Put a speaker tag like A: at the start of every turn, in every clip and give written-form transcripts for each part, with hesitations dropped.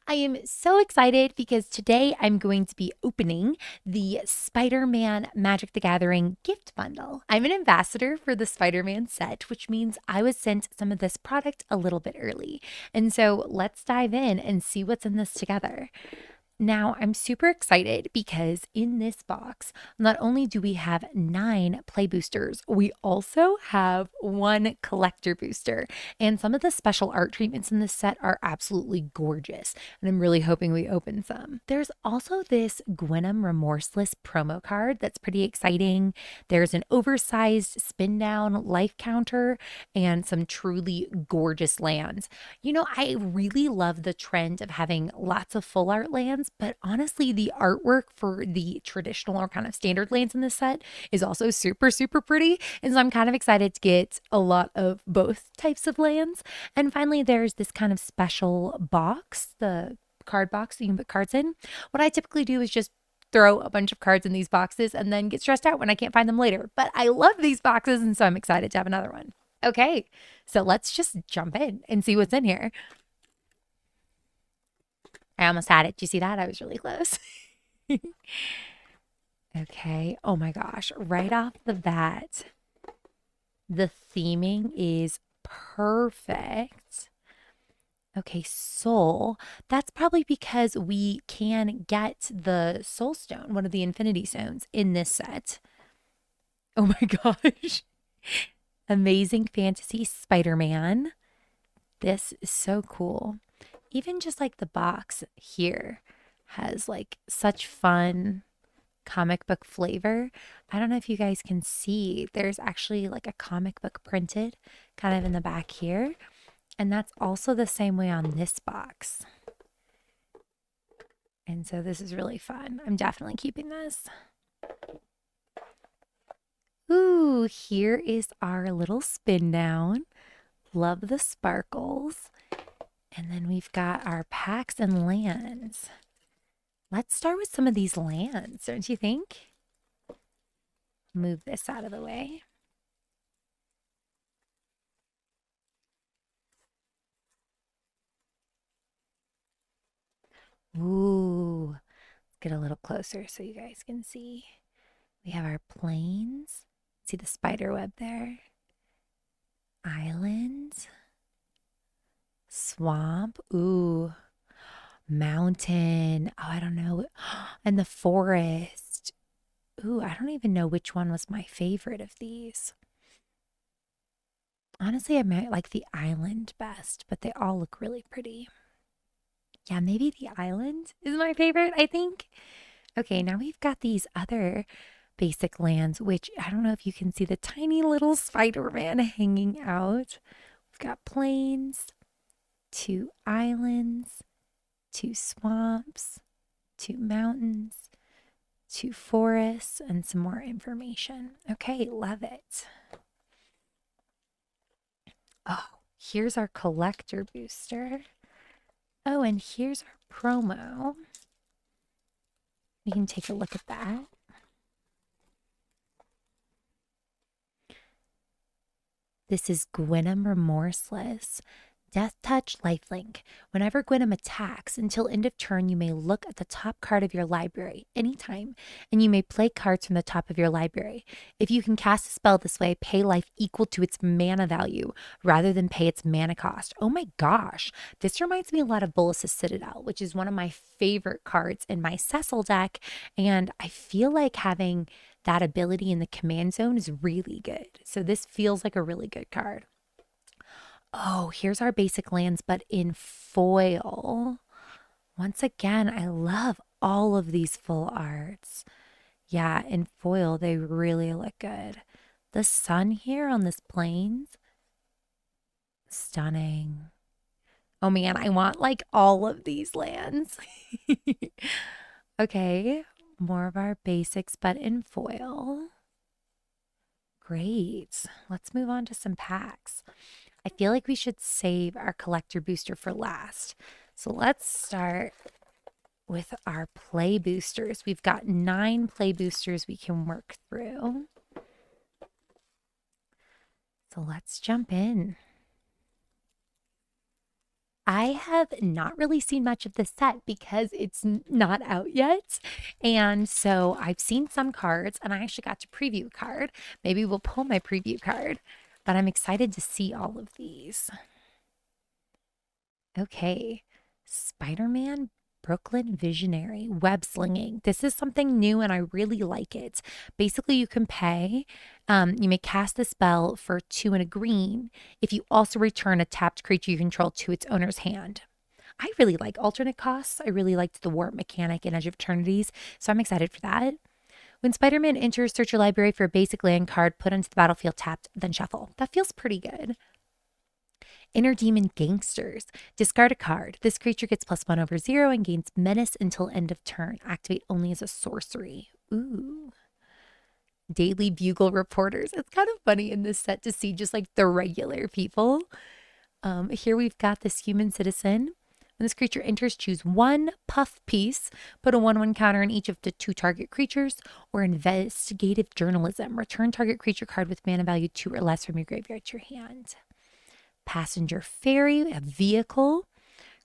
A: I am so excited because today I'm going to be opening the Spider-Man Magic the Gathering gift bundle. I'm an ambassador for the Spider-Man set, which means I was sent some of this product a little bit early. And so let's dive in and see what's in this together. Now, I'm super excited because in this box, not only do we have 9 play boosters, we also have 1 collector booster. And some of the special art treatments in this set are absolutely gorgeous. And I'm really hoping we open some. There's also this Gwenem Remorseless promo card that's pretty exciting. There's an oversized spin down life counter and some truly gorgeous lands. You know, I really love the trend of having lots of full art lands, but honestly, the artwork for the traditional or kind of standard lands in this set is also super, super pretty. And so I'm kind of excited to get a lot of both types of lands. And finally, there's this kind of special box, the card box that you can put cards in. What I typically do is just throw a bunch of cards in these boxes and then get stressed out when I can't find them later. But I love these boxes, and so I'm excited to have another one. Okay, so let's just jump in and see what's in here. I almost had it. Do you see that? I was really close. Okay. Oh my gosh. Right off the bat, the theming is perfect. Okay, soul. That's probably because we can get the soul stone, one of the infinity stones in this set. Oh my gosh. Amazing Fantasy Spider-Man. This is so cool. Even just like the box here has like such fun comic book flavor. I don't know if you guys can see, there's actually like a comic book printed kind of in the back here. And that's also the same way on this box. And so this is really fun. I'm definitely keeping this. Ooh, here is our little spin down. Love the sparkles. And then we've got our packs and lands. Let's start with some of these lands, don't you think? Move this out of the way. Ooh, let's get a little closer so you guys can see. We have our plains. See the spider web there? Islands. Swamp. Ooh. Mountain. Oh, I don't know. And the forest. Ooh, I don't even know which one was my favorite of these. Honestly, I might like the island best, but they all look really pretty. Yeah, maybe the island is my favorite, I think. Okay, now we've got these other basic lands, which I don't know if you can see the tiny little Spider-Man hanging out. We've got plains, 2 islands, 2 swamps, 2 mountains, 2 forests, and some more information. Okay, love it. Oh, here's our collector booster. Oh, and here's our promo. We can take a look at that. This is Gwenem Remorseless. Death Touch Lifelink. Whenever Gwenem attacks, until end of turn, you may look at the top card of your library anytime, and you may play cards from the top of your library. If you can cast a spell this way, pay life equal to its mana value rather than pay its mana cost. Oh my gosh. This reminds me a lot of Bolas's Citadel, which is one of my favorite cards in my Cecil deck, and I feel like having that ability in the command zone is really good. So this feels like a really good card. Oh, here's our basic lands, but in foil. Once again, I love all of these full arts. Yeah, in foil, they really look good. The sun here on this plains, stunning. Oh man, I want like all of these lands. Okay, more of our basics, but in foil. Great. Let's move on to some packs. I feel like we should save our collector booster for last. So let's start with our play boosters. We've got 9 play boosters we can work through. So let's jump in. I have not really seen much of this set because it's not out yet. And so I've seen some cards and I actually got to preview a card. Maybe we'll pull my preview card, but I'm excited to see all of these. Okay, Spider-Man Brooklyn Visionary web slinging. This is something new and I really like it. Basically, you can pay. You may cast the spell for 2 and a green if you also return a tapped creature you control to its owner's hand. I really like alternate costs. I really liked the warp mechanic in Edge of Eternities, so I'm excited for that. When Spider-Man enters, search your library for a basic land card, put onto the battlefield tapped, then shuffle. That feels pretty good. Inner Demon Gangsters. Discard a card. This creature gets +1/0 and gains menace until end of turn. Activate only as a sorcery. Ooh. Daily Bugle Reporters. It's kind of funny in this set to see just like the regular people. Here we've got this human citizen. When this creature enters, choose 1 puff piece, put a 1/1 counter on each of the 2 target creatures, or investigative journalism. Return target creature card with mana value 2 or less from your graveyard to your hand. Passenger Ferry, a vehicle.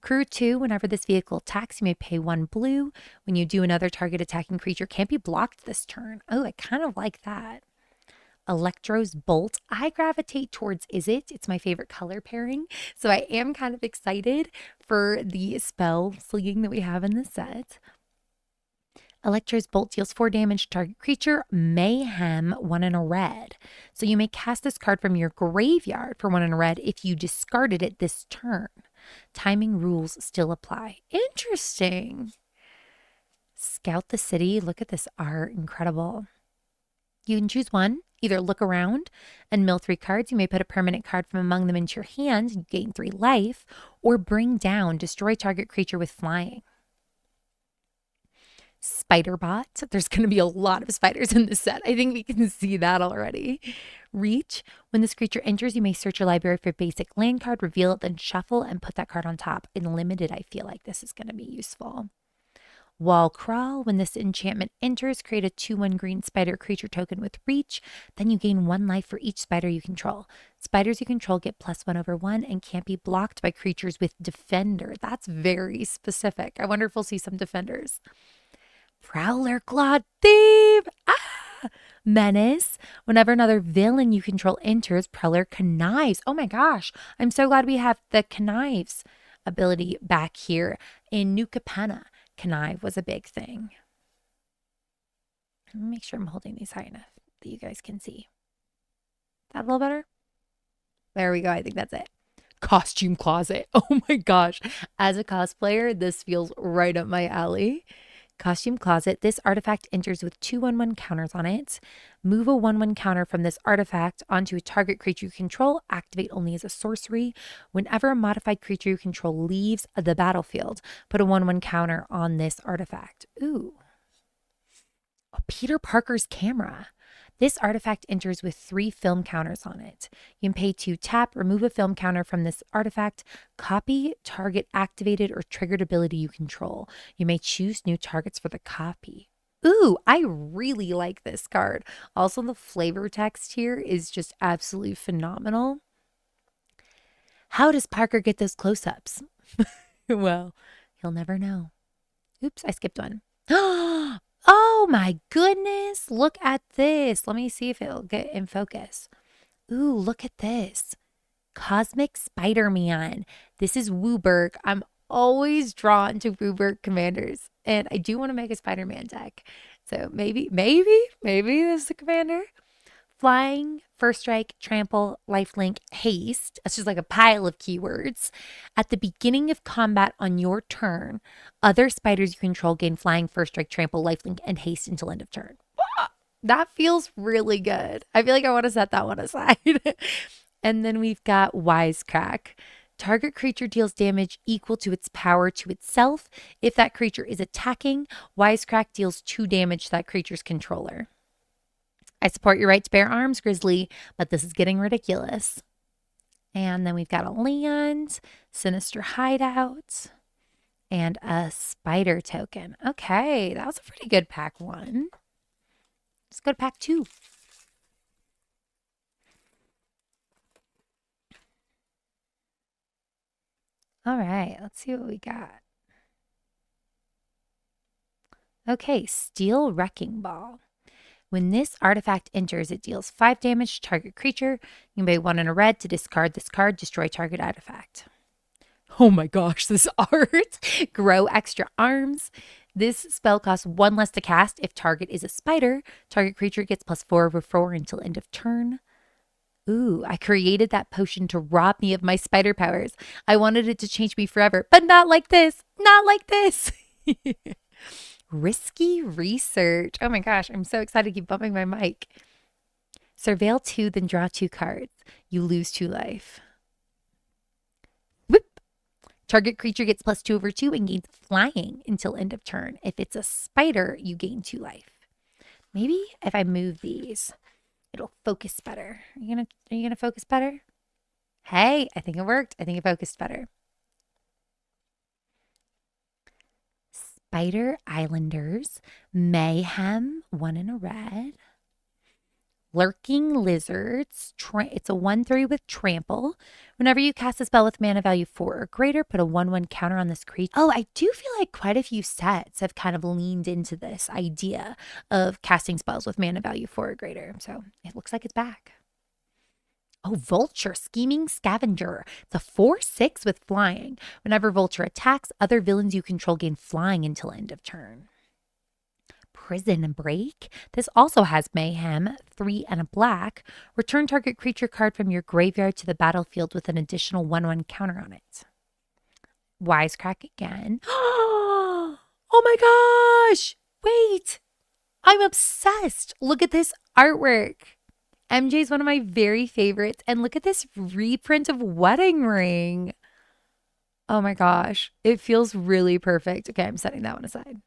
A: Crew 2, whenever this vehicle attacks, you may pay 1 blue. When you do, another target attacking creature can't be blocked this turn. Oh, I kind of like that. Electro's Bolt. I gravitate towards Izzet. It's my favorite color pairing. So I am kind of excited for the spell slinging that we have in this set. Electro's Bolt deals 4 damage to target creature, mayhem 1 in a red. So you may cast this card from your graveyard for 1 in a red if you discarded it this turn. Timing rules still apply. Interesting. Scout the City. Look at this art. Incredible. You can choose 1. Either look around and mill 3 cards. You may put a permanent card from among them into your hand and gain 3 life. Or bring down, destroy target creature with flying. Spider-Bot. There's going to be a lot of spiders in this set. I think we can see that already. Reach. When this creature enters, you may search your library for a basic land card, reveal it, then shuffle and put that card on top. In limited, I feel like this is going to be useful. Wall Crawl. When this enchantment enters, create a 2/1 green spider creature token with reach. Then you gain 1 life for each spider you control. Spiders you control get +1/1 and can't be blocked by creatures with Defender. That's very specific. I wonder if we'll see some Defenders. Prowler Clawed Thief. Menace. Whenever another villain you control enters, Prowler connives. Oh my gosh. I'm so glad we have the connives ability back here. In New Capenna, connive was a big thing. Let me make sure I'm holding these high enough that you guys can see. That a little better? There we go. I think that's it. Costume Closet. Oh my gosh. As a cosplayer, this feels right up my alley. Costume Closet. This artifact enters with 2 1/1 counters on it. Move a 1/1 counter from this artifact onto a target creature you control. Activate only as a sorcery. Whenever a modified creature you control leaves the battlefield, put a 1/1 counter on this artifact. Ooh. Oh, Peter Parker's Camera. This artifact enters with 3 film counters on it. You can pay 2 tap, remove a film counter from this artifact, copy target activated or triggered ability you control. You may choose new targets for the copy. Ooh, I really like this card. Also, the flavor text here is just absolutely phenomenal. How does Parker get those close-ups? Well, he'll never know. Oops, I skipped one. Oh my goodness. Look at this. Let me see if it'll get in focus. Ooh, look at this. Cosmic Spider-Man. This is Wooburg. I'm always drawn to Wooburg commanders. And I do want to make a Spider-Man deck. So maybe this is the commander. Flying, first strike, trample, lifelink, haste. That's just like a pile of keywords. At the beginning of combat on your turn, other spiders you control gain flying, first strike, trample, lifelink, and haste until end of turn. That feels really good. I feel like I want to set that one aside. And then we've got Wisecrack. Target creature deals damage equal to its power to itself. If that creature is attacking, Wisecrack deals 2 damage to that creature's controller. I support your right to bear arms, Grizzly, but this is getting ridiculous. And then we've got a land, Sinister Hideout, and a spider token. Okay, that was a pretty good pack 1. Let's go to pack 2. All right, let's see what we got. Okay, Steel Wrecking Ball. When this artifact enters, it deals 5 damage to target creature. You can pay 1 in a red to discard this card, destroy target artifact. Oh my gosh, this art. Grow extra arms. This spell costs 1 less to cast. If target is a spider, target creature gets +4/+4 until end of turn. Ooh, I created that potion to rob me of my spider powers. I wanted it to change me forever, but not like this. Not like this. Risky research. Oh my gosh, I'm so excited to keep bumping my mic. Surveil 2, then draw 2 cards. You lose 2 life. Whoop. Target creature gets +2/2 and gains flying until end of turn. If it's a spider, you gain 2 life. Maybe if I move these, it'll focus better. Are you gonna focus better? Hey, I think it worked. I think it focused better. Spider Islanders, Mayhem, 1 in a red. Lurking Lizards, it's a 1/3 with trample. Whenever you cast a spell with mana value 4 or greater, put a 1/1 counter on this creature. Oh, I do feel like quite a few sets have kind of leaned into this idea of casting spells with mana value 4 or greater. So it looks like it's back. Oh, Vulture, Scheming Scavenger. It's a 4/6 with flying. Whenever Vulture attacks, other villains you control gain flying until end of turn. Prison Break. This also has Mayhem, 3 and a black. Return target creature card from your graveyard to the battlefield with an additional 1/1 counter on it. Wisecrack again. Oh my gosh! Wait! I'm obsessed. Look at this artwork. MJ is one of my very favorites. And look at this reprint of Wedding Ring. Oh my gosh. It feels really perfect. Okay, I'm setting that one aside.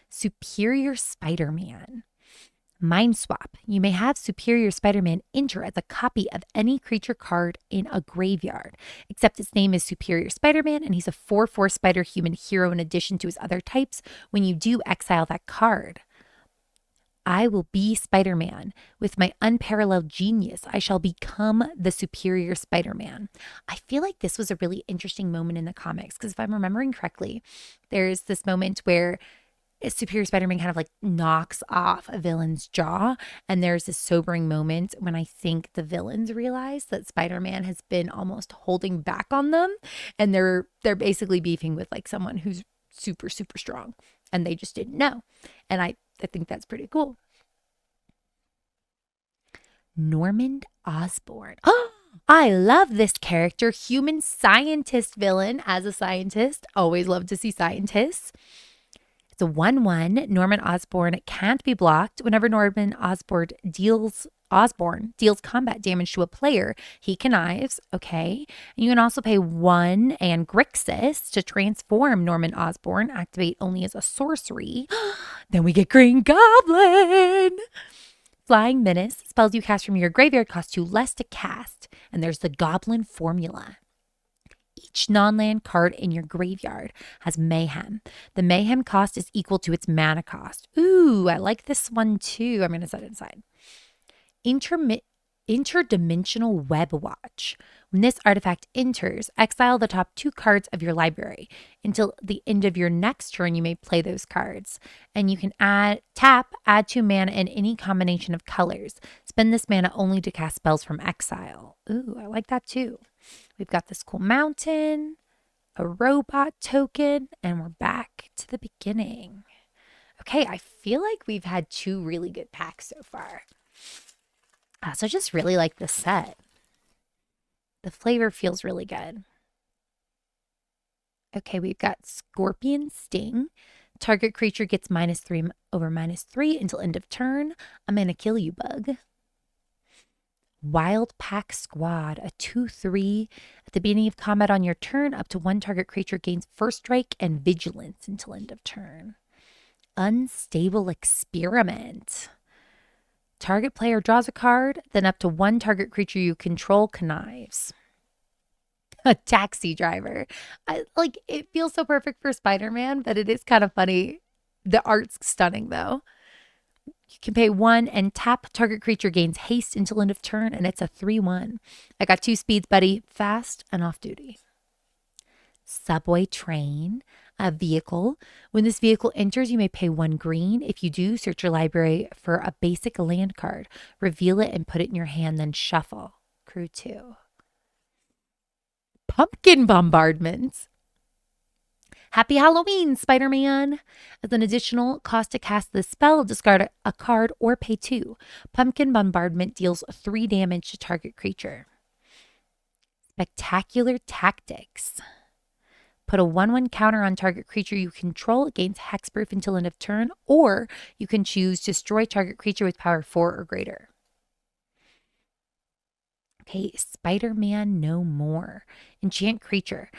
A: Superior Spider-Man. Mind Swap. You may have Superior Spider-Man enter as a copy of any creature card in a graveyard, except its name is Superior Spider-Man, and he's a 4/4 spider human hero in addition to his other types. When you do, exile that card. I will be Spider-Man. With my unparalleled genius, I shall become the Superior Spider-Man. I feel like this was a really interesting moment in the comics, because if I'm remembering correctly, there's this moment where Superior Spider-Man kind of like knocks off a villain's jaw, and there's this sobering moment when I think the villains realize that Spider-Man has been almost holding back on them, and they're basically beefing with like someone who's super, super strong, and they just didn't know. And I think that's pretty cool. Norman Osborn. Oh, I love this character. Human scientist villain. As a scientist, always love to see scientists. It's a 1/1. Norman Osborn can't be blocked. Whenever Norman Osborn deals combat damage to a player, he connives. Okay. And you can also pay 1 and Grixis to transform Norman Osborn. Activate only as a sorcery. Then we get Green Goblin. Flying Menace. Spells you cast from your graveyard cost 2 less to cast. And there's the Goblin formula. Each non-land card in your graveyard has Mayhem. The Mayhem cost is equal to its mana cost. Ooh, I like this one too. I'm going to set it aside. Interdimensional Web Watch. When this artifact enters, exile the top 2 cards of your library. Until the end of your next turn, you may play those cards. And you can add 2 mana in any combination of colors. Spend this mana only to cast spells from exile. Ooh, I like that too. We've got this cool mountain, a robot token, and we're back to the beginning. Okay, I feel like we've had 2 really good packs so far. So I just really like this set. The flavor feels really good. Okay, we've got Scorpion Sting. Target creature gets -3/-3 until end of turn. I'm going to kill you, bug. Wild Pack Squad, a 2/3. At the beginning of combat on your turn, up to 1 target creature gains First Strike and Vigilance until end of turn. Unstable Experiment. Target player draws a card, then up to 1 target creature you control connives. A taxi driver. It feels so perfect for Spider-Man, but it is kind of funny. The art's stunning though. You can pay 1 and tap. Target creature gains haste until end of turn, and it's a 3/1. I got 2 speeds, buddy. Fast and off duty. Subway train, a vehicle. When this vehicle enters, you may pay 1 green. If you do, search your library for a basic land card. Reveal it and put it in your hand, then shuffle. Crew 2. Pumpkin bombardment. Happy Halloween, Spider-Man! As an additional cost to cast this spell, discard a card or pay 2. Pumpkin bombardment deals 3 damage to target creature. Spectacular tactics. Put a 1/1 counter on target creature you control. It gains hexproof until end of turn, or you can choose destroy target creature with power 4 or greater. Okay, Spider-Man No More. Enchant creature.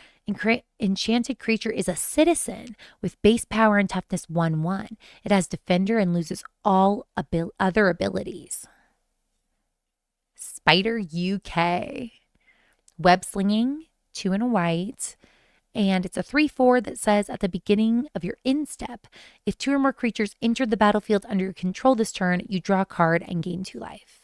A: Enchanted creature is a citizen with base power and toughness 1/1. It has defender and loses all other abilities. Spider UK. Web slinging, 2 and a white. And it's a 3/4 that says at the beginning of your end step, if 2 or more creatures enter the battlefield under your control this turn, you draw a card and gain 2 life.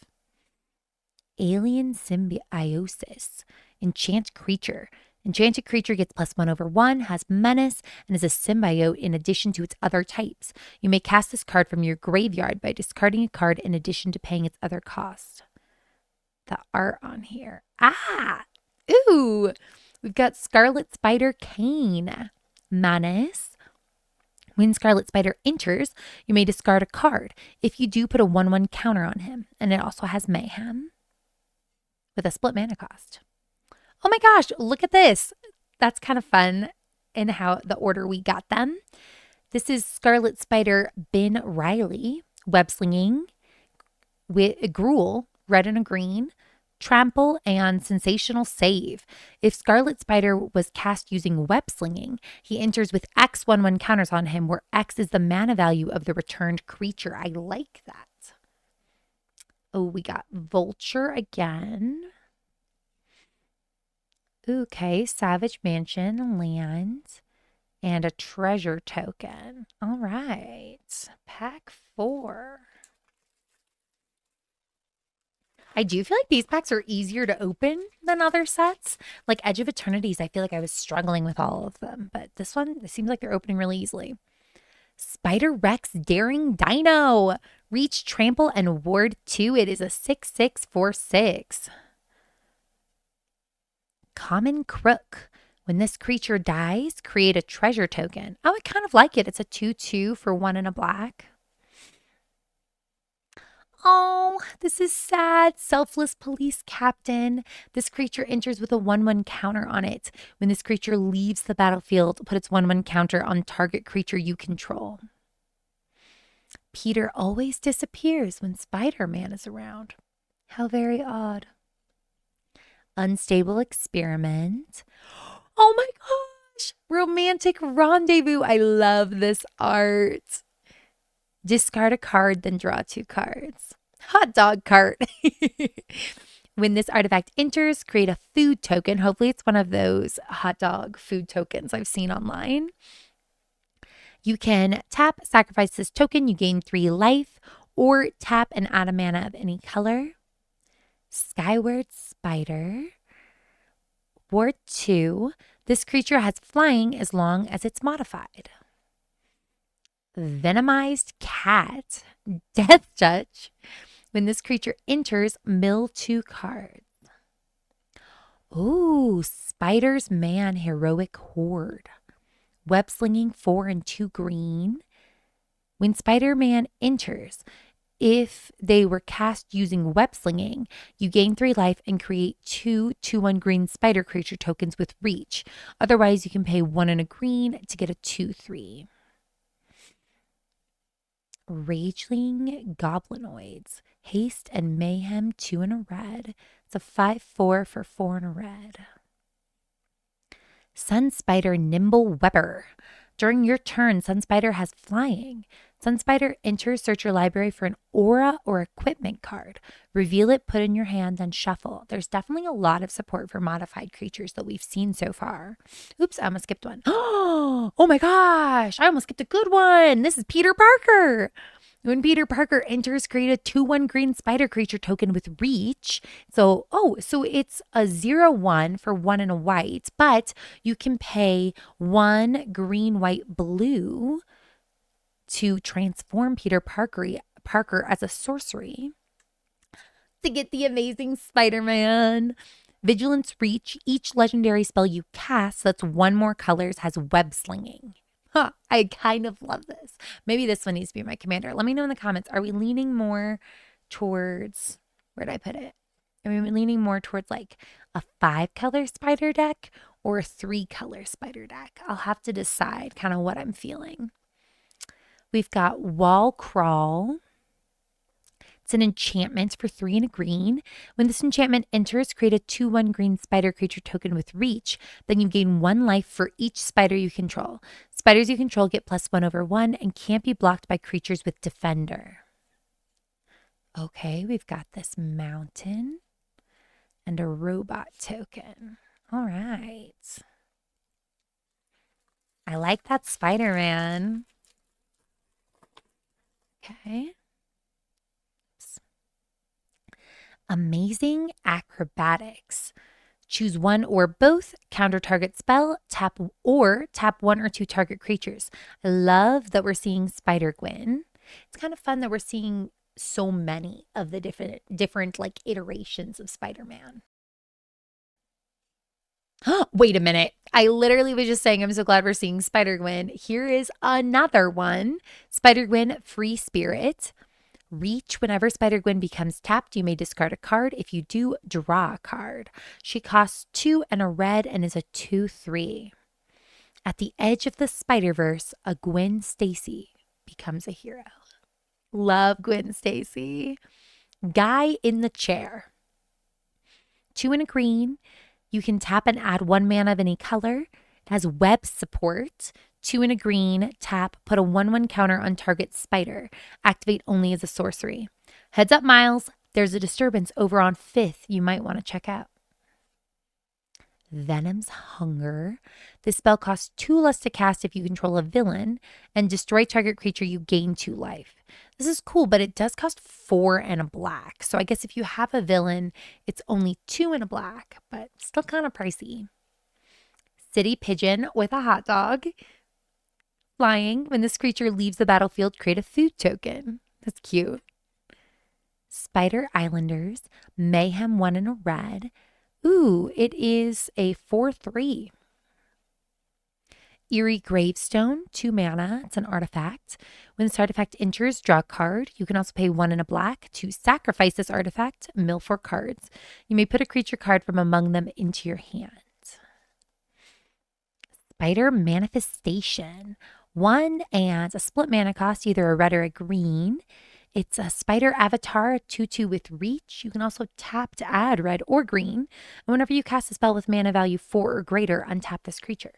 A: Alien Symbiosis. Enchant creature. Enchanted creature gets +1/1, has menace, and is a symbiote in addition to its other types. You may cast this card from your graveyard by discarding a card in addition to paying its other cost. The art on here. Ooh! We've got Scarlet Spider Kane. Menace. When Scarlet Spider enters, you may discard a card. If you do, put a 1/1 counter on him. And it also has Mayhem with a split mana cost. Oh my gosh, look at this. That's kind of fun in how the order we got them. This is Scarlet Spider Ben Riley. Web slinging with a Gruel, red and a green. Trample, and Sensational Save. If Scarlet Spider was cast using web slinging, he enters with X 1/1 counters on him, where X is the mana value of the returned creature. I like that. Oh, we got Vulture again. Okay, Savage Mansion, land, and a treasure token. All right, pack 4. I do feel like these packs are easier to open than other sets. Like Edge of Eternities, I feel like I was struggling with all of them. But this one, it seems like they're opening really easily. Spider Rex Daring Dino. Reach, Trample, and Ward 2. It is a 6/6/4/6. Common Crook. When this creature dies, create a treasure token. Oh, I kind of like it. It's a 2/2 for 1 and a black. Oh, this is sad. Selfless Police Captain. This creature enters with a 1/1 counter on it. When this creature leaves the battlefield, put its 1/1 counter on target creature you control. Peter always disappears when Spider-Man is around. How very odd. Unstable Experiment. Oh my gosh. Romantic Rendezvous. I love this art. Discard a card, then draw 2 cards. Hot dog cart. When this artifact enters, create a food token. Hopefully it's one of those hot dog food tokens I've seen online. You can tap, sacrifice this token. You gain 3 life, or tap and add a mana of any color. Skyward Spider. Ward 2. This creature has flying as long as it's modified. Venomized Cat. Death Touch. When this creature enters, mill 2 cards. Ooh, Spider's Man Heroic Horde. Web slinging 4 and 2 green. When Spider-Man enters, if they were cast using web slinging, you gain 3 life and create 2 2/1 green spider creature tokens with reach. Otherwise, you can pay 1 and a green to get a 2/3. Raging Goblinoids. Haste and Mayhem, 2 and a red. It's a 5/4 for 4 and a red. Sun Spider Nimble Webber. During your turn, Sun Spider has flying. Sun Spider enters, search your library for an aura or equipment card. Reveal it, put in your hand, then shuffle. There's definitely a lot of support for modified creatures that we've seen so far. Oops, I almost skipped one. Oh my gosh, I almost skipped a good one. This is Peter Parker. When Peter Parker enters, create a 2/1 green spider creature token with reach. So it's a 0/1 for 1 and a white, but you can pay 1 green, white, blue to transform Peter Parker as a sorcery to get the amazing Spider-Man. Vigilance Reach, each legendary spell you cast that's 1 more colors has web slinging. Huh, I kind of love this. Maybe this one needs to be my commander. Let me know in the comments. Are we leaning more towards, where did I put it? Are we leaning more towards like a 5-color spider deck or a 3-color spider deck? I'll have to decide kind of what I'm feeling. We've got Wall Crawl. It's an enchantment for 3 and a green. When this enchantment enters, create a 2/1 green spider creature token with reach. Then you gain 1 life for each spider you control. Spiders you control get +1/1 and can't be blocked by creatures with defender. Okay, we've got this mountain and a robot token. All right. I like that Spider-Man. Okay. Amazing acrobatics. Choose 1 or both, counter target spell, tap 1 or 2 target creatures. I love that we're seeing Spider-Gwen. It's kind of fun that we're seeing so many of the different like iterations of Spider-Man. Wait a minute. I literally was just saying I'm so glad we're seeing Spider-Gwen. Here is another one. Spider-Gwen Free Spirit. Reach, whenever Spider-Gwen becomes tapped, you may discard a card. If you do, draw a card. She costs 2 and a red and is a 2/3. At the edge of the Spider-Verse, a Gwen Stacy becomes a hero. Love Gwen Stacy. Guy in the Chair. 2 and a green. You can tap and add 1 mana of any color. It has web support. 2 and a green, tap, put a 1/1 counter on target spider. Activate only as a sorcery. Heads up, Miles. There's a disturbance over on 5th you might want to check out. Venom's Hunger. This spell costs 2 less to cast if you control a villain, and destroy target creature, you gain 2 life. This is cool, but it does cost 4 and a black. So I guess if you have a villain, it's only 2 and a black, but still kind of pricey. City Pigeon with a hot dog. Flying. When this creature leaves the battlefield, create a food token. That's cute. Spider Islanders. Mayhem 1 and a red. Ooh, it is a 4/3. Eerie Gravestone, 2 mana. It's an artifact. When this artifact enters, draw a card. You can also pay 1 and a black to sacrifice this artifact, mill 4 cards. You may put a creature card from among them into your hand. Spider Manifestation. 1 and a split mana cost, either a red or a green. It's a spider avatar, 2/2 with reach. You can also tap to add red or green. And whenever you cast a spell with mana value 4 or greater, untap this creature.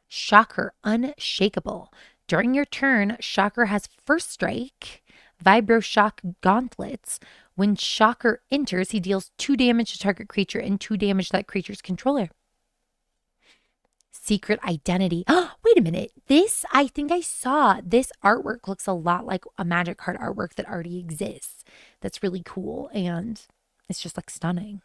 A: Shocker Unshakable. During your turn, Shocker has first strike. Vibro Shock Gauntlets. When Shocker enters, he deals 2 damage to target creature and 2 damage to that creature's controller. Secret Identity. Oh, wait a minute. I think I saw this artwork looks a lot like a Magic card artwork that already exists. That's really cool. And it's just like stunning.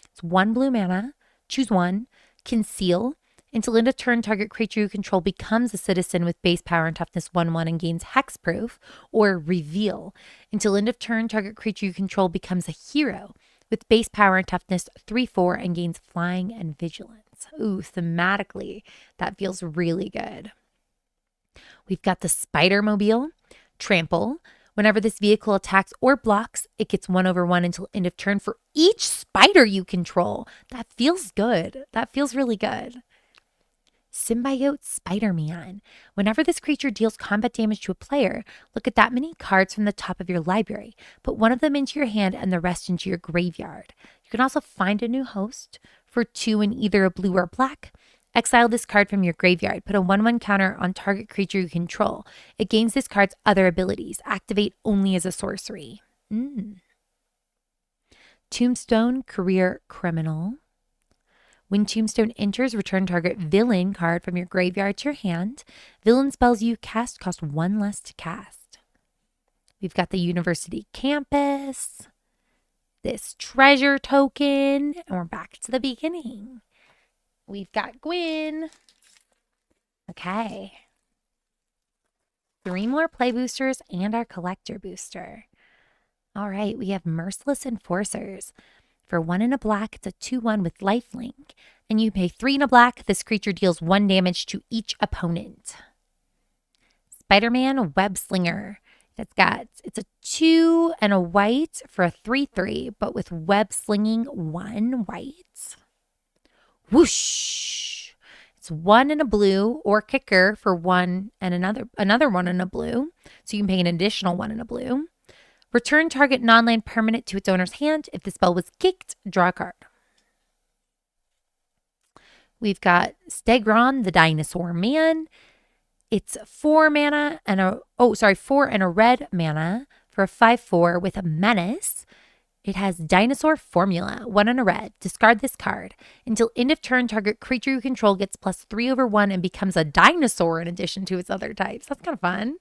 A: It's 1 blue mana. Choose 1. Conceal. Until end of turn, target creature you control becomes a citizen with base power and toughness 1/1 and gains hexproof. Or Reveal. Until end of turn, target creature you control becomes a hero with base power and toughness 3/4 and gains flying and vigilance. Ooh, thematically, that feels really good. We've got the Spider-Mobile. Trample. Whenever this vehicle attacks or blocks, it gets 1/1 until end of turn for each spider you control. That feels good. That feels really good. Symbiote Spider-Man. Whenever this creature deals combat damage to a player, look at that many cards from the top of your library. Put 1 of them into your hand and the rest into your graveyard. You can also find a new host for 2 in either a blue or black. Exile this card from your graveyard. Put a 1/1 counter on target creature you control. It gains this card's other abilities. Activate only as a sorcery. Tombstone Career Criminal. When Tombstone enters, return target villain card from your graveyard to your hand. Villain spells you cast cost 1 less to cast. We've got the University Campus, this treasure token, and we're back to the beginning. We've got Gwen. Okay. 3 more play boosters and our collector booster. All right, we have Merciless Enforcers. For 1 and a black, it's a 2/1 with lifelink. And you pay 3 and a black. This creature deals 1 damage to each opponent. Spider-Man Web Slinger. It's a 2 and a white for a 3/3, but with web slinging 1 white. Whoosh! It's 1 and a blue or kicker for 1 and another 1 in a blue. So you can pay an additional 1 in a blue. Return target non-land permanent to its owner's hand. If the spell was kicked, draw a card. We've got Stegron, the Dinosaur Man. It's 4 mana and 4 and a red mana for a 5/4 with a menace. It has Dinosaur Formula, 1 and a red. Discard this card. Until end of turn, target creature you control gets +3/1 and becomes a dinosaur in addition to its other types. That's kind of fun.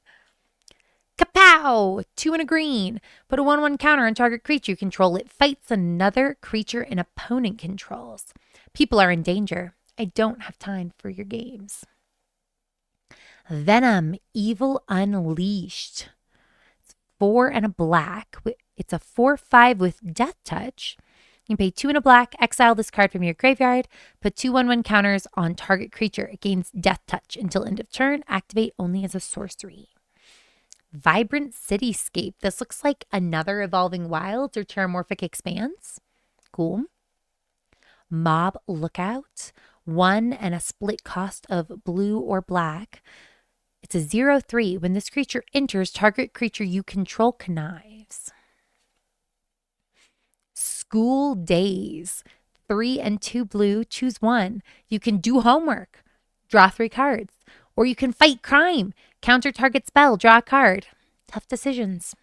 A: Kapow! 2 and a green. Put a 1/1 counter on target creature you control. It fights another creature an opponent controls. People are in danger. I don't have time for your games. Venom, Evil Unleashed. It's 4 and a black. It's a 4/5 with Death Touch. You can pay 2 and a black, exile this card from your graveyard, put 2 1/1 counters on target creature. It gains Death Touch until end of turn, activate only as a sorcery. Vibrant Cityscape. This looks like another Evolving Wilds or Terramorphic Expanse. Cool. Mob Lookout. 1 and a split cost of blue or black. It's a 0/3. When this creature enters, target creature you control connives. School Days. 3 and 2 blue. Choose 1. You can do homework. Draw 3 cards. Or you can fight crime. Counter target spell. Draw a card. Tough decisions.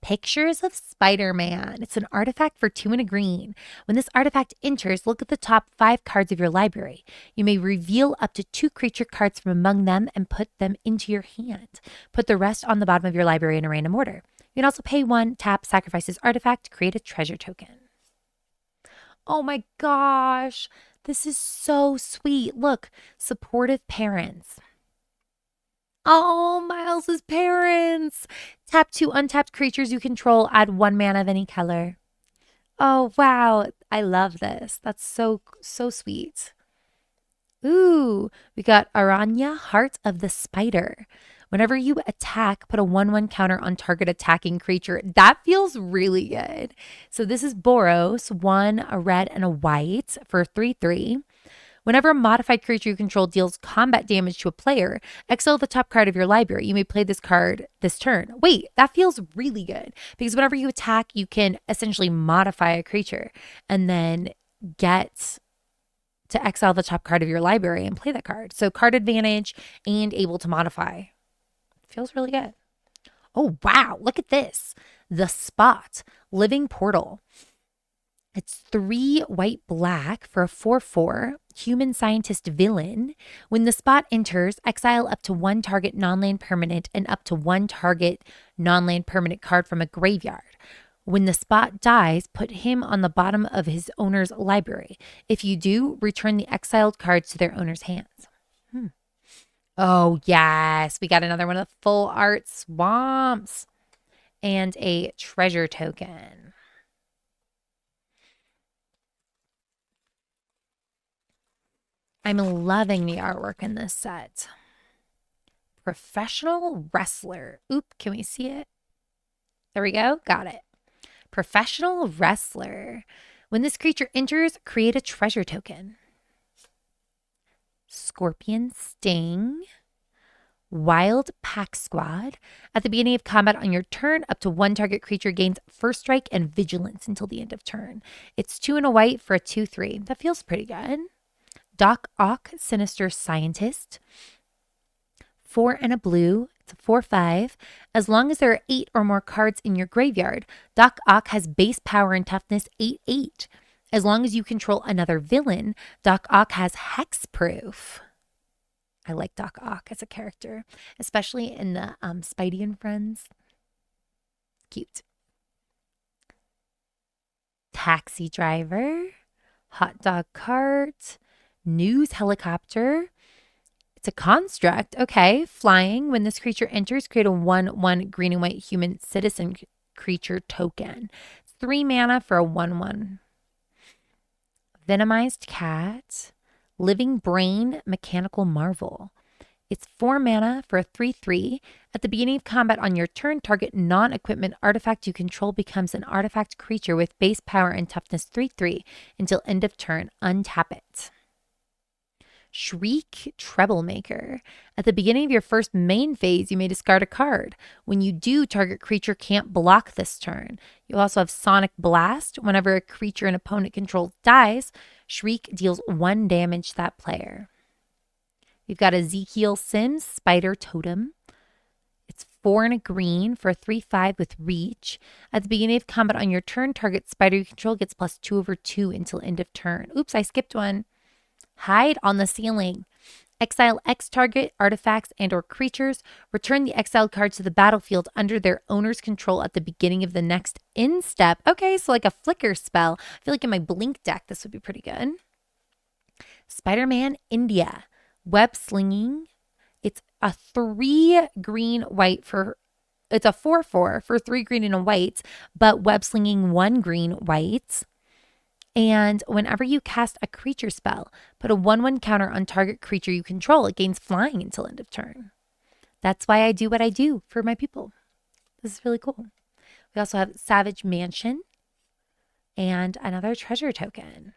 A: Pictures of Spider-Man. It's an artifact for 2 and a green. When this artifact enters, look at the top 5 cards of your library. You may reveal up to 2 creature cards from among them and put them into your hand. Put the rest on the bottom of your library in a random order. You can also pay 1, tap, sacrifice this artifact, create a treasure token. Oh my gosh, this is so sweet. Look, supportive parents. Oh, Miles's parents. Tap 2 untapped creatures you control. Add 1 mana of any color. Oh, wow. I love this. That's so sweet. Ooh, we got Aranya, Heart of the Spider. Whenever you attack, put a 1/1 counter on target attacking creature. That feels really good. So this is Boros, 1, a red, and a white for 3/3. Whenever a modified creature you control deals combat damage to a player, exile the top card of your library. You may play this card this turn. Wait, that feels really good because whenever you attack, you can essentially modify a creature and then get to exile the top card of your library and play that card. So card advantage and able to modify. Feels really good. Oh, wow. Look at this. The Spot, Living Portal. It's 3 white black for a 4/4 human scientist villain. When the Spot enters, exile up to 1 target non-land permanent and up to 1 target non-land permanent card from a graveyard. When the Spot dies, put him on the bottom of his owner's library. If you do, return the exiled cards to their owner's hands. Oh, yes. We got another one of the full art swamps and a treasure token. I'm loving the artwork in this set. Professional Wrestler. Oop, can we see it? There we go. Got it. Professional Wrestler. When this creature enters, create a treasure token. Scorpion Sting. Wild Pack Squad. At the beginning of combat on your turn, up to 1 target creature gains First Strike and Vigilance until the end of turn. It's 2 and a white for a 2/3. That feels pretty good. Doc Ock, Sinister Scientist. 4 and a blue. It's a 4/5. As long as there are 8 or more cards in your graveyard, Doc Ock has base power and toughness 8/8. As long as you control another villain, Doc Ock has hexproof. I like Doc Ock as a character, especially in the Spidey and Friends. Cute. Taxi driver, hot dog cart, news helicopter. It's a construct. Okay. Flying. When this creature enters, create a 1/1 green and white human citizen creature token. It's 3 mana for a 1/1. Venomized cat. Living brain, mechanical marvel. It's 4 mana for a 3/3. At the beginning of combat on your turn, target non-equipment artifact you control becomes an artifact creature with base power and toughness 3/3 until end of turn. Untap it. Shriek Troublemaker. At the beginning of your first main phase, you may discard a card. When you do, target creature can't block this turn. You also have Sonic Blast. Whenever a creature an opponent controls dies, Shriek deals 1 damage to that player. We've got Ezekiel Sims Spider Totem. It's 4 and a green for a 3/5 with reach. At the beginning of combat on your turn, target spider you control gets +2/2 until end of turn. Oops, I skipped one. Hide on the ceiling. Exile X target artifacts and or creatures. Return the exiled cards to the battlefield under their owner's control at the beginning of the next end step. Okay, so like a flicker spell. I feel like in my Blink deck, this would be pretty good. Spider-Man India. Web slinging. It's a 3 green white for... It's a 4/4 for 3 green and a white, but web slinging 1 green white. And whenever you cast a creature spell, put a 1/1 counter on target creature you control. It gains flying until end of turn. That's why I do what I do for my people. This is really cool. We also have Savage Mansion and another treasure token.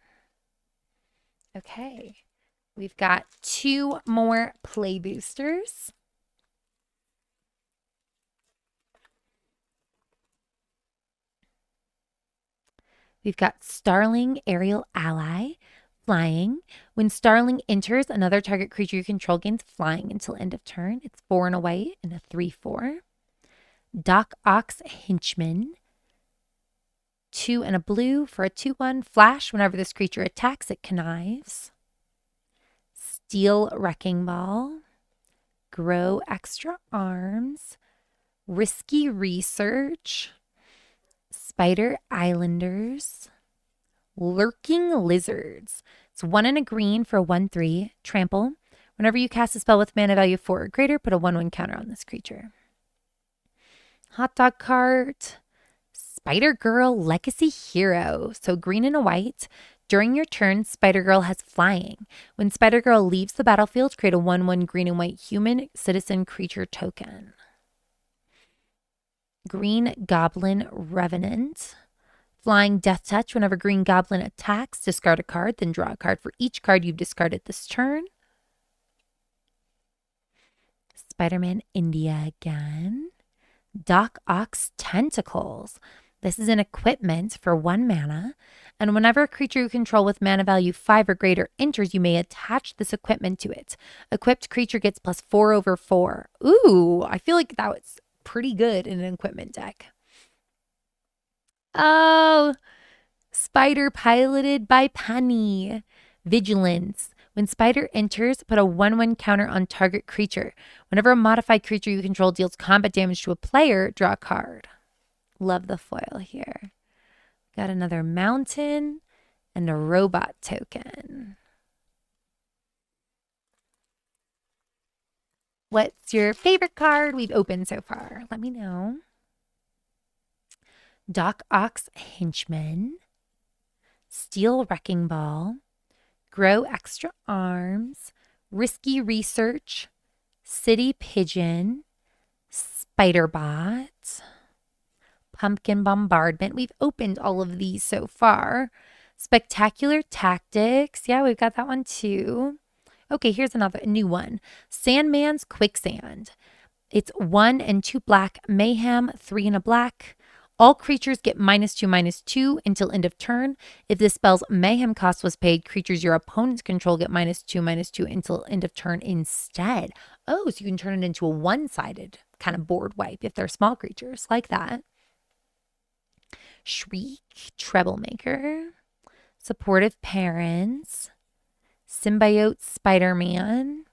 A: Okay. We've got 2 more play boosters. We've got Starling Aerial Ally, flying. When Starling enters, another target creature you control gains flying until end of turn. It's 4 and a white and a 3/4. Doc Ock's Henchman, 2 and a blue for a 2/1 flash. Whenever this creature attacks, it connives. Steel Wrecking Ball, Grow Extra Arms, Risky Research, Spider Islanders, Lurking Lizards. It's 1 and a green for a 1/3, trample. Whenever you cast a spell with mana value 4 or greater, put a 1/1 counter on this creature. Hot dog cart, Spider Girl Legacy Hero. So green and a white. During your turn, Spider Girl has flying. When Spider Girl leaves the battlefield, create a 1/1 green and white human citizen creature token. Green Goblin Revenant. Flying Death Touch. Whenever Green Goblin attacks, discard a card, then draw a card for each card you've discarded this turn. Spider-Man India again. Doc Ock's Tentacles. This is an equipment for 1 mana, and whenever a creature you control with mana value 5 or greater enters, you may attach this equipment to it. Equipped creature gets +4/4. Ooh, I feel like that was pretty good in an equipment deck. Oh, Spider piloted by Penny. Vigilance. When Spider enters, put a 1/1 counter on target creature. Whenever a modified creature you control deals combat damage to a player, draw a card. Love the foil here. Got another mountain and a robot token. What's your favorite card we've opened so far? Let me know. Doc Ock's Henchman, Steel Wrecking Ball, Grow Extra Arms, Risky Research, City Pigeon, Spiderbot, Pumpkin Bombardment. We've opened all of these so far. Spectacular Tactics. Yeah, we've got that one too. Okay, here's another new one. Sandman's Quicksand. It's 1 and 2 black, Mayhem, 3 and a black. All creatures get -2/-2 until end of turn. If this spell's Mayhem cost was paid, creatures your opponents control get -2/-2 until end of turn instead. Oh, so you can turn it into a one-sided kind of board wipe if they're small creatures like that. Shriek Troublemaker. supportive parents, symbiote Spider-Man,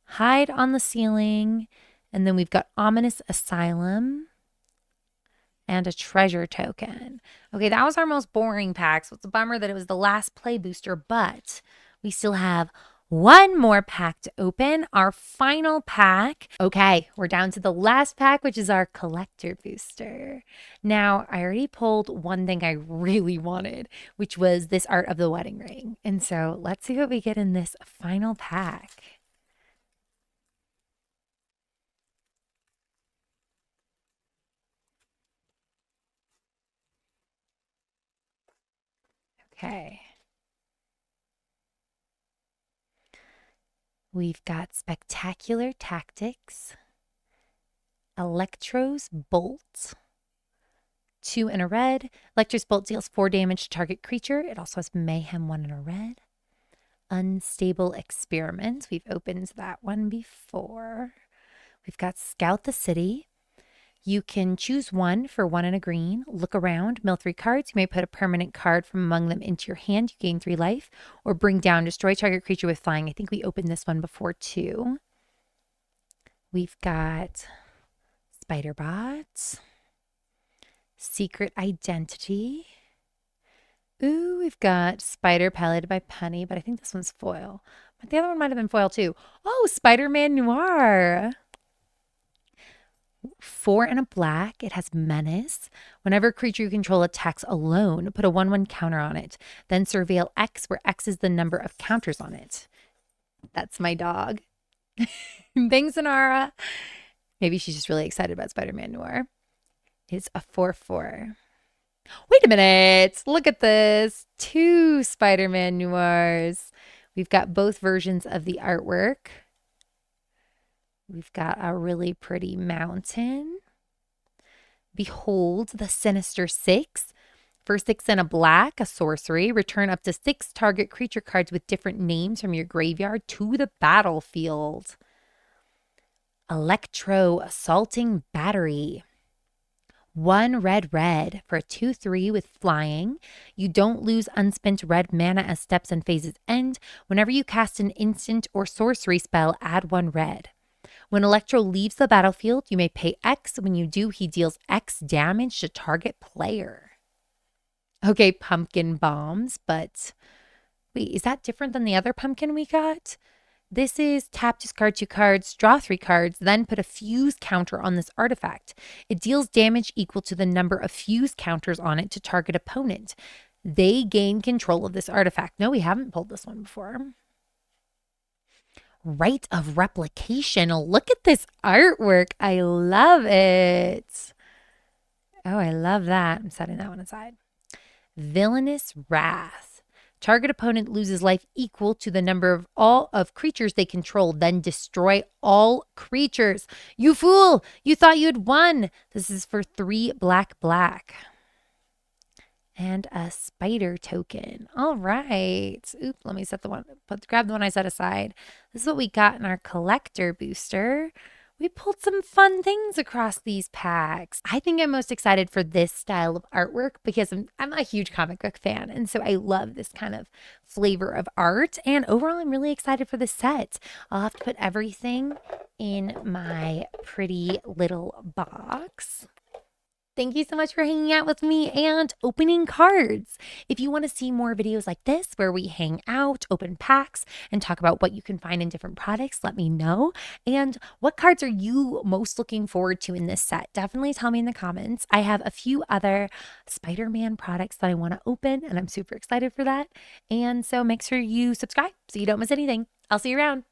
A: hide on the ceiling, and then we've got ominous asylum and a treasure token. Okay, that was our most boring pack, so it's a bummer that it was the last play booster, but we still have one more pack to open, our final pack. Okay, we're down to the last pack, which is our collector booster. Now, I already pulled one thing I really wanted, which was this art of the wedding ring. And so let's see what we get in this final pack. Okay. We've got Spectacular Tactics, Electro's Bolt, 2 in a red. Electro's Bolt deals 4 damage to target creature. It also has Mayhem, 1 in a red. Unstable Experiment. We've opened that one before. We've got Scout the City. You can choose one for 1 in a green. Look around, mill 3 cards. You may put a permanent card from among them into your hand. You gain 3 life. Or bring down, destroy target creature with flying. I think we opened this one before too. We've got Spider Bots, Secret Identity. Ooh, we've got Spider Piloted by Penny, but I think this one's foil. But the other one might have been foil too. Oh, Spider-Man Noir. 4 and a black. It has Menace. Whenever a creature you control attacks alone, put a 1/1 counter on it. Then surveil X, where X is the number of counters on it. That's my dog. Thanks, Anara. Maybe she's just really excited about Spider-Man Noir. It's a 4/4. Wait a minute. Look at this. 2 Spider-Man Noirs. We've got both versions of the artwork. We've got a really pretty mountain. Behold the Sinister 6. For 6 and a black, a sorcery. Return up to 6 target creature cards with different names from your graveyard to the battlefield. Electro Assaulting Battery. 1 red for a 2/3 with flying. You don't lose unspent red mana as steps and phases end. Whenever you cast an instant or sorcery spell, add 1 red. When Electro leaves the battlefield, you may pay X. When you do, he deals X damage to target player. Okay, pumpkin bombs, but wait, is that different than the other pumpkin we got? This is tap, discard 2 cards, draw 3 cards, then put a fuse counter on this artifact. It deals damage equal to the number of fuse counters on it to target opponent. They gain control of this artifact. No, we haven't pulled this one before. Rite of Replication. Look at this artwork. I love it. Oh, I love that. I'm setting that one aside. Villainous Wrath. Target opponent loses life equal to the number of all of creatures they control, then destroy all creatures. You fool! You thought you had won. This is for 3 black. And a spider token. All right. Oop, let me set the one, grab the one I set aside. This is what we got in our collector booster. We pulled some fun things across these packs. I think I'm most excited for this style of artwork because I'm a huge comic book fan. And so I love this kind of flavor of art. And overall, I'm really excited for this set. I'll have to put everything in my pretty little box. Thank you so much for hanging out with me and opening cards. If you want to see more videos like this where we hang out, open packs, and talk about what you can find in different products, let me know. And what cards are you most looking forward to in this set? Definitely tell me in the comments. I have a few other Spider-Man products that I want to open, and I'm super excited for that. And so make sure you subscribe so you don't miss anything. I'll see you around.